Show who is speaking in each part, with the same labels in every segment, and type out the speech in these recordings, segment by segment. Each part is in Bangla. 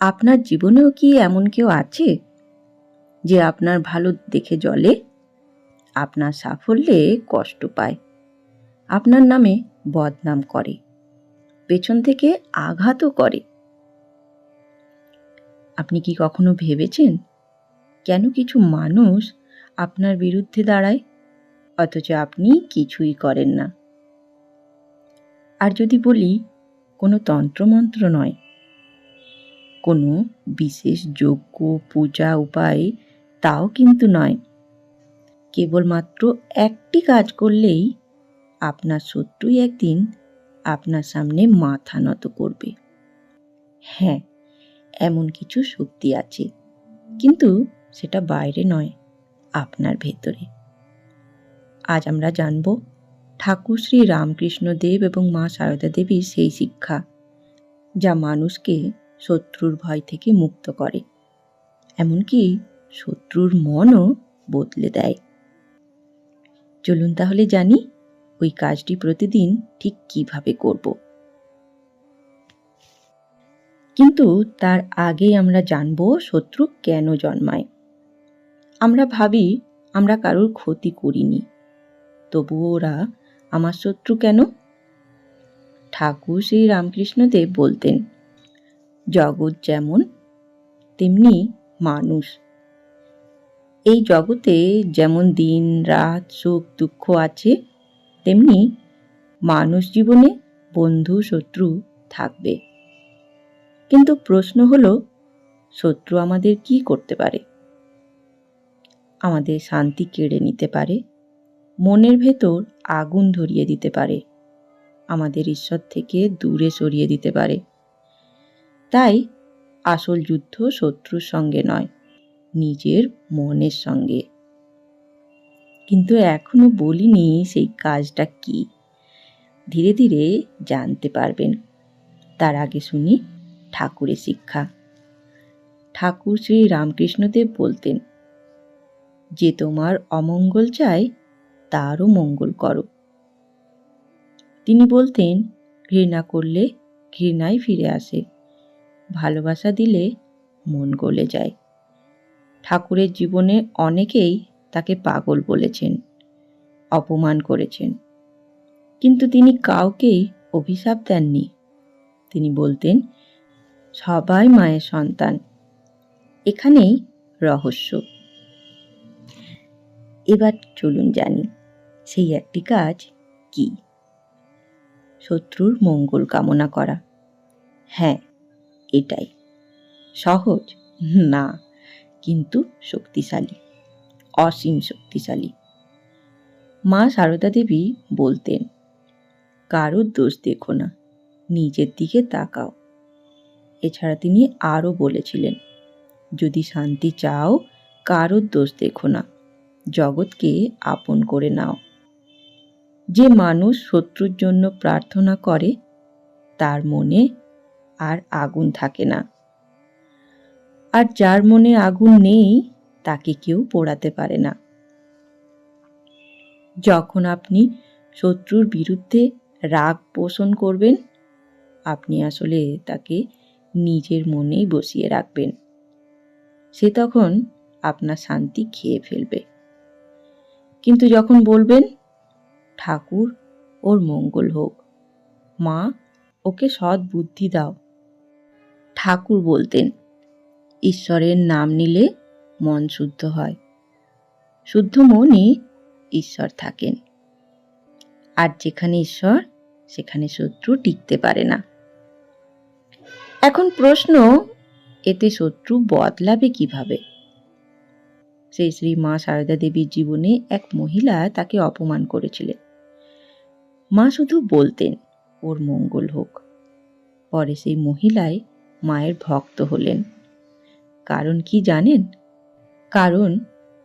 Speaker 1: আপনার জীবনেও কি এমন কেউ আছে যে আপনার ভালো দেখে জ্বলে, আপনার সাফল্যে কষ্ট পায়, আপনার নামে বদনাম করে, পেছন থেকে আঘাতও করে? আপনি কি কখনো ভেবেছেন কেন কিছু মানুষ আপনার বিরুদ্ধে দাঁড়ায় অথচ আপনি কিছুই করেন না? আর যদি বলি কোনো তন্ত্রমন্ত্র নয়, কোনো বিশেষ যজ্ঞ পূজা উপায় তাও কিন্তু নয়, কেবলমাত্র একটি কাজ করলেই আপনার শত্রুই একদিন আপনার সামনে মাথা নত করবে। হ্যাঁ, এমন কিছু শক্তি আছে, কিন্তু সেটা বাইরে নয়, আপনার ভেতরে। আজ আমরা জানব ঠাকুর শ্রী রামকৃষ্ণ দেব এবং মা সারদা দেবীর সেই শিক্ষা যা মানুষকে শত্রুর ভয় থেকে মুক্ত করে, এমনকি শত্রুর মনও বদলে দেয়। চলুন তাহলে জানি ওই কাজটি প্রতিদিন ঠিক কিভাবে করব। কিন্তু তার আগেই আমরা জানব শত্রু কেন জন্মায়। আমরা ভাবি আমরা কারোর ক্ষতি করিনি, তবুও ওরা আমার শত্রু কেন? ঠাকুর শ্রী রামকৃষ্ণদেব বলতেন, জগৎ যেমন তেমনি মানুষ। এই জগতে যেমন দিন রাত সুখ দুঃখ আছে, তেমনি মানুষ জীবনে বন্ধু শত্রু থাকবে। কিন্তু প্রশ্ন হলো, শত্রু আমাদের কি করতে পারে? আমাদের শান্তি কেড়ে নিতে পারে, মনের ভেতর আগুন ধরিয়ে দিতে পারে, আমাদের ঈশ্বর থেকে দূরে সরিয়ে দিতে পারে। তাই আসল যুদ্ধ শত্রুর সঙ্গে নয়, নিজের মনের সঙ্গে। কিন্তু এখনো বলিনি সেই কাজটা কি। ধীরে ধীরে জানতে পারবেন। তার আগে শুনি ঠাকুরের শিক্ষা। ঠাকুর শ্রী রামকৃষ্ণদেব বলতেন, যে তোমার অমঙ্গল চায় তারও মঙ্গল করো। তিনি বলতেন, ঘৃণা করলে ঘৃণাই ফিরে আসে, ভালোবাসা দিলে মন গলে যায়। ঠাকুরের জীবনে অনেকেই তাকে পাগল বলেছেন, অপমান করেছেন, কিন্তু তিনি কাউকেই অভিশাপ দেননি। তিনি বলতেন, সবাই মায়ের সন্তান। এখানেই রহস্য। এবার চলুন জানি সেই একটি কাজ কি। শত্রুর মঙ্গল কামনা করা। হ্যাঁ, এটাই সহজ না, কিন্তু শক্তিশালী, অসীম শক্তিশালী। মা সারদা দেবী বলতেন, কারোর দোষ দেখো না, নিজের দিকে তাকাও। এছাড়া তিনি আরও বলেছিলেন, যদি শান্তি চাও কারোর দোষ দেখো না, জগৎকে আপন করে নাও। যে মানুষ শত্রুর জন্য প্রার্থনা করে তার মনে আর আগুন থাকে না, আর যার মনে আগুন নেই তাকে কেউ পোড়াতে পারে না। যখন আপনি শত্রুর বিরুদ্ধে রাগ পোষণ করবেন, আপনি আসলে তাকে নিজের মনেই বসিয়ে রাখবেন। সে তখন আপনার শান্তি খেয়ে ফেলবে। কিন্তু যখন বলবেন, ঠাকুর ওর মঙ্গল হোক, মা ওকে সৎ বুদ্ধি দাও। ঠাকুর বলতেন, ঈশ্বরের নাম নিলে মন শুদ্ধ হয়, শুদ্ধ মনই ঈশ্বর থাকেন। আর যেখানে ঈশ্বর সেখানে শত্রু টিকতে পারে না। এখন প্রশ্ন, এতে শত্রু বদলাবে কিভাবে? সেই শ্রী মা সারদা দেবীর জীবনে এক মহিলা তাকে অপমান করেছিলেন। মা শুধু বলতেন, ওর মঙ্গল হোক। পরে সেই মহিলাই মায়ের ভক্ত হলেন। কারণ কি জানেন? কারণ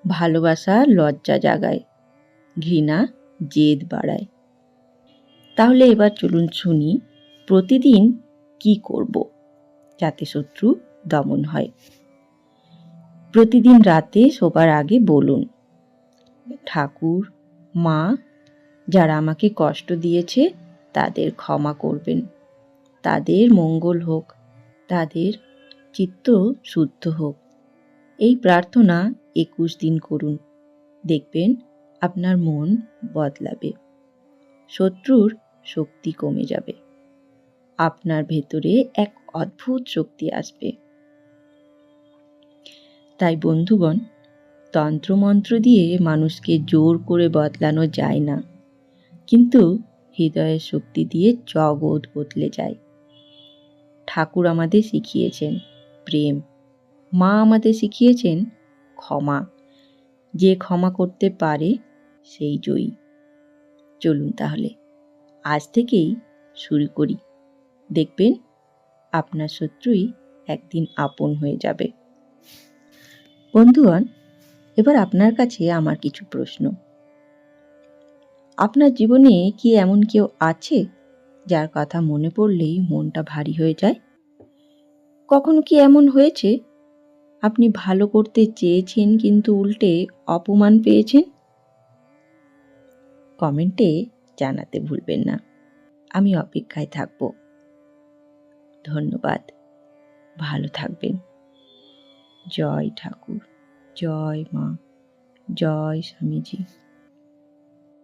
Speaker 1: ভালোবাসা লজ্জা জাগায়, ঘৃণা জেদ বাড়ায়। তাহলে এবার চলুন শুনি প্রতিদিন কি করব যাতে শত্রু দমন হয়। প্রতিদিন রাতে শোবার আগে বলুন, ঠাকুর মা, যারা আমাকে কষ্ট দিয়েছে তাদের ক্ষমা করবেন, তাদের মঙ্গল হোক, তাদের চিত্ত শুদ্ধ হোক, এই প্রার্থনা 21 দিন করুন। দেখবেন আপনার মন বদলাবে, শত্রুর শক্তি কমে যাবে, আপনার ভেতরে এক অদ্ভুত শক্তি আসবে। তাই বন্ধুগণ, তন্ত্রমন্ত্র দিয়ে মানুষকে জোর করে বদলানো যায় না, কিন্তু হৃদয়ের শক্তি দিয়ে জগৎ বদলে যায়। ঠাকুর আমাদের শিখিয়েছেন প্রেম, মা আমাদের শিখিয়েছেন ক্ষমা। যে ক্ষমা করতে পারে সেই জয়ী। চলুন তাহলে আজ থেকেই শুরু করি, দেখবেন আপনার শত্রুই একদিন আপন হয়ে যাবে। বন্ধুগণ, এবার আপনার কাছে আমার কিছু প্রশ্ন। আপনার জীবনে কি এমন কেউ আছে যার কথা মনে পড়লেই মনটা ভারী হয়ে যায়? কখনো কি এমন হয়েছে আপনি ভালো করতে চেয়েছেন কিন্তু উল্টে অপমান পেয়েছেন? কমেন্টে জানাতে ভুলবেন না। আমি অপেক্ষায় থাকব। ধন্যবাদ। ভালো থাকবেন। জয় ঠাকুর, জয় মা, জয় স্বামীজি।